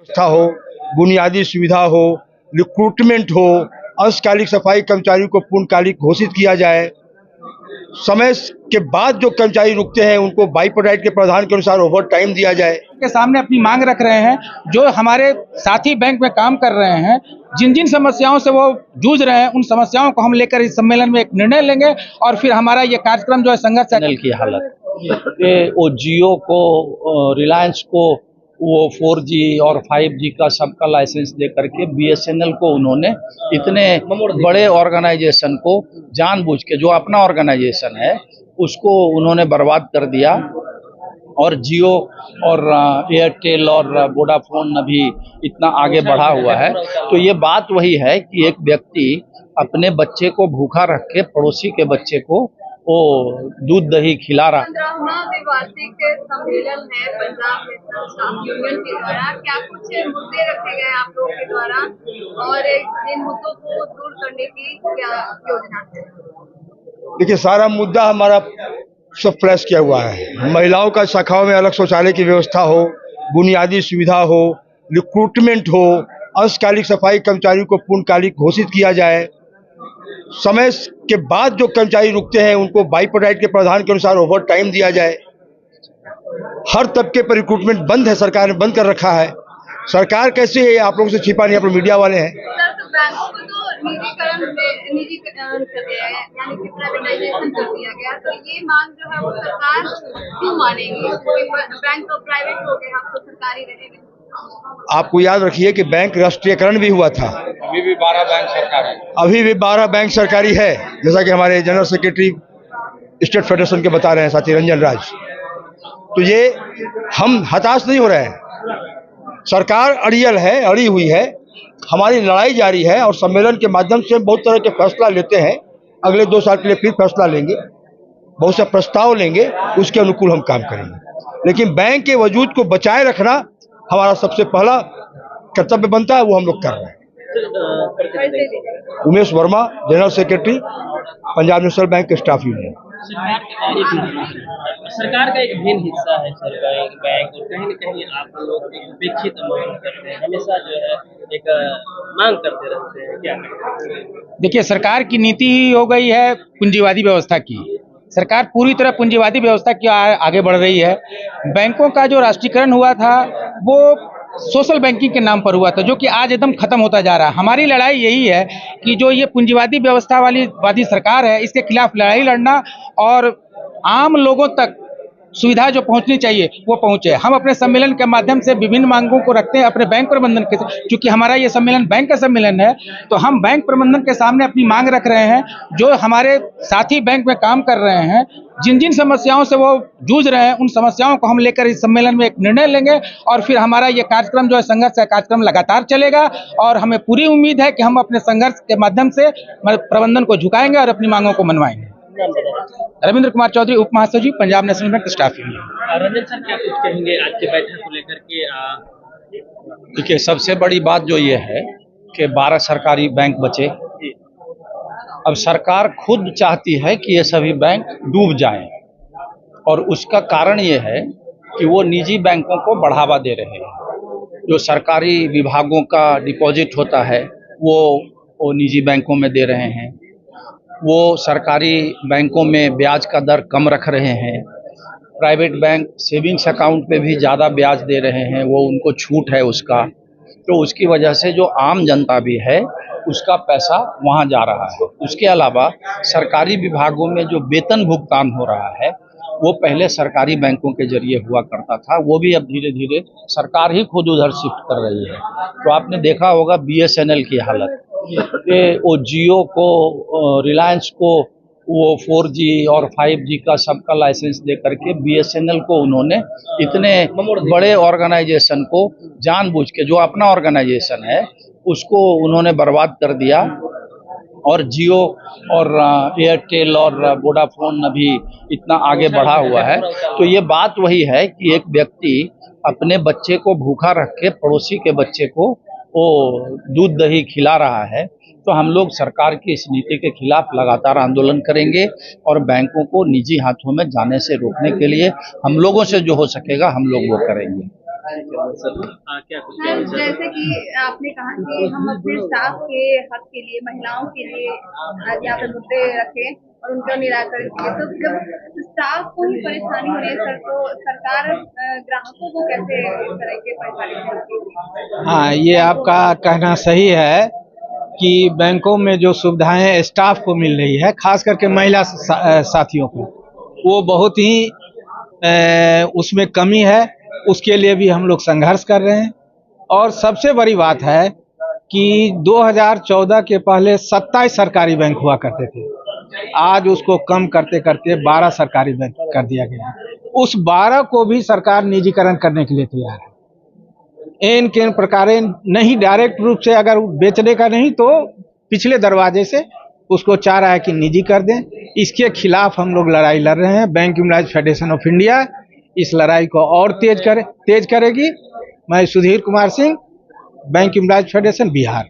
व्यवस्था हो, बुनियादी सुविधा हो, रिक्रूटमेंट हो, अंशकालिक सफाई कर्मचारियों को पूर्णकालिक घोषित किया जाए। समय के बाद जो कर्मचारी रुकते हैं उनको बाइपोडाइट के प्रावधान के अनुसार ओवर टाइम दिया जाए। के सामने अपनी मांग रख रहे हैं, जो हमारे साथी बैंक में काम कर रहे हैं, जिन जिन समस्याओं से वो जूझ रहे हैं, उन समस्याओं को हम लेकर इस सम्मेलन में एक निर्णय लेंगे और फिर हमारा ये कार्यक्रम जो है संघर्ष चैनल की हालत कि वो जियो को, रिलायंस को वो 4G और 5G का सबका लाइसेंस दे करके BSNL को उन्होंने इतने बड़े ऑर्गेनाइजेशन को जानबूझ के, जो अपना ऑर्गेनाइजेशन है उसको उन्होंने बर्बाद कर दिया। और जियो और एयरटेल और वोडाफोन अभी इतना आगे बढ़ा हुआ है। तो ये बात वही है कि एक व्यक्ति अपने बच्चे को भूखा रख के पड़ोसी के बच्चे को वो दूध दही खिला रहा। 15वां वार्षिक सम्मेलन है पंजाब नेशनल स्टाफ यूनियन के द्वारा, क्या कुछ मुद्दे रखे गए आप लोगों के द्वारा और इन मुद्दों को दूर करने की क्या योजना है? देखिए, सारा मुद्दा हमारा सब फ्लैश किया हुआ है। महिलाओं का शाखाओं में अलग शौचालय की व्यवस्था हो, बुनियादी सुविधा हो, रिक्रूटमेंट हो, अंशकालिक सफाई कर्मचारियों को पूर्णकालिक घोषित किया जाए। समय के बाद जो कर्मचारी रुकते हैं उनको बाइपोडाइट के प्रावधान के अनुसार ओवर टाइम दिया जाए। हर तबके पर रिक्रूटमेंट बंद है, सरकार ने बंद कर रखा है। सरकार कैसे है, आप लोगों से छिपा नहीं, आप लोग मीडिया वाले हैं। सर, तो बैंकों को तो निजीकरण कर दिया गया, यानी कि प्राइवेटाइजेशन कर दिया गया, तो ये मांग जो है वो सरकार क्यों मानेगी? बैंक तो प्राइवेट हो गए, आप तो सरकारी रहेंगे। आपको याद रखिए कि बैंक राष्ट्रीयकरण भी हुआ था। अभी भी 12 बैंक सरकारी है। अभी भी 12 बैंक सरकारी है, जैसा कि हमारे जनरल सेक्रेटरी स्टेट फेडरेशन के बता रहे हैं साथी रंजन राज। तो ये हम हताश नहीं हो रहे हैं। सरकार अड़ियल है, अड़ी हुई है, हमारी लड़ाई जारी है और सम्मेलन के माध्यम से बहुत तरह के फैसला लेते हैं। अगले 2 साल के लिए फिर फैसला लेंगे, बहुत से प्रस्ताव लेंगे, उसके अनुकूल हम काम करेंगे। लेकिन बैंक के वजूद को बचाए रखना हमारा सबसे पहला कर्तव्य बनता है, वो हम लोग कर रहे हैं। Umesh Verma, general secretary, Punjab national bank staff union. सरकार का एक भिन्न हिस्सा है सर बैंक, और कहीं न कहीं आप लोग उपेक्षित मांग करते हैं, हमेशा जो है एक मांग करते रहते हैं, क्या करें? देखिए, सरकार की नीति हो गई है पूंजीवादी व्यवस्था की। सरकार पूरी तरह पूंजीवादी व्यवस्था की आगे बढ़ रही है। बैंकों का जो राष्ट्रीयकरण हुआ था वो सोशल बैंकिंग के नाम पर हुआ था, जो कि आज एकदम खत्म होता जा रहा है। हमारी लड़ाई यही है कि जो ये पूंजीवादी व्यवस्था वाली सरकार है, इसके खिलाफ लड़ाई लड़ना और आम लोगों तक सुविधा जो पहुंचनी चाहिए वो पहुंचे। हम अपने सम्मेलन के माध्यम से विभिन्न मांगों को रखते हैं अपने बैंक प्रबंधन के, क्योंकि हमारा ये सम्मेलन बैंक का सम्मेलन है, तो हम बैंक प्रबंधन के सामने अपनी मांग रख रहे हैं, जो हमारे साथी बैंक में काम कर रहे हैं, जिन जिन समस्याओं से वो जूझ रहे हैं, उन समस्याओं को हम लेकर इस सम्मेलन में एक निर्णय लेंगे और फिर हमारा ये कार्यक्रम जो है संघर्ष का कार्यक्रम लगातार चलेगा और हमें पूरी उम्मीद है कि हम अपने संघर्ष के माध्यम से प्रबंधन को झुकाएंगे और अपनी मांगों को मनवाएंगे। रविंद्र कुमार चौधरी, उप महासचिव, Punjab national bank staff union. Ranjan sir, क्या कुछ कहेंगे आज के बैठक को लेकर के? देखिए, सबसे बड़ी बात जो ये है कि 12 सरकारी बैंक बचे। अब सरकार खुद चाहती है कि ये सभी बैंक डूब जाएं, और उसका कारण ये है कि वो निजी बैंकों को बढ़ावा दे रहे हैं। जो सरकारी विभागों का डिपॉजिट होता है वो निजी बैंकों में दे रहे हैं। वो सरकारी बैंकों में ब्याज का दर कम रख रहे हैं। प्राइवेट बैंक सेविंग्स अकाउंट पे भी ज़्यादा ब्याज दे रहे हैं, वो उनको छूट है उसका। तो उसकी वजह से जो आम जनता भी है उसका पैसा वहाँ जा रहा है। उसके अलावा सरकारी विभागों में जो वेतन भुगतान हो रहा है वो पहले सरकारी बैंकों के जरिए हुआ करता था, वो भी अब धीरे धीरे सरकार ही खुद उधर शिफ्ट कर रही है। तो आपने देखा होगा BSNL की हालत कि वो जियो को, रिलायंस को वो 4G और 5G का सबका लाइसेंस दे करके BSNL को उन्होंने इतने बड़े ऑर्गेनाइजेशन को जानबूझ के, जो अपना ऑर्गेनाइजेशन है उसको उन्होंने बर्बाद कर दिया। और जियो और एयरटेल और वोडाफोन अभी इतना आगे बढ़ा हुआ है। तो ये बात वही है कि एक व्यक्ति अपने बच्चे को भूखा रख के पड़ोसी के बच्चे को वो दूध दही खिला रहा है। तो हम लोग सरकार की इस नीति के खिलाफ लगातार आंदोलन करेंगे और बैंकों को निजी हाथों में जाने से रोकने के लिए हम लोगों से जो हो सकेगा हम लोग वो करेंगे। क्या कुछ सर, जैसे कि आपने कहा कि हम अपने स्टाफ के हक के लिए, महिलाओं के लिए आज यहाँ पे मुद्दे रखें और उनका निराकरण किए, तो जब स्टाफ को ही परेशानी हो रही है सर, तो सरकार ग्राहकों को कैसे इस तरह के परेशानी से रोकेगी? हाँ, ये आपका कहना सही है कि बैंकों में जो सुविधाएं स्टाफ को मिल रही है, खास करके महिला साथियों को, वो बहुत ही उसमें कमी है। उसके लिए भी हम लोग संघर्ष कर रहे हैं। और सबसे बड़ी बात है कि 2014 के पहले 27 सरकारी बैंक हुआ करते थे, आज उसको कम करते करते 12 सरकारी बैंक कर दिया गया है। उस 12 को भी सरकार निजीकरण करने के लिए तैयार है। इन के प्रकार नहीं, डायरेक्ट रूप से अगर बेचने का नहीं तो पिछले दरवाजे से उसको चाह रहा है कि निजी कर दें। इसके खिलाफ हम लोग लड़ाई लड़ रहे हैं। Bank employees federation of India इस लड़ाई को और तेज करेगी। मैं Sudhir Kumar Singh, bank employees federation, Bihar.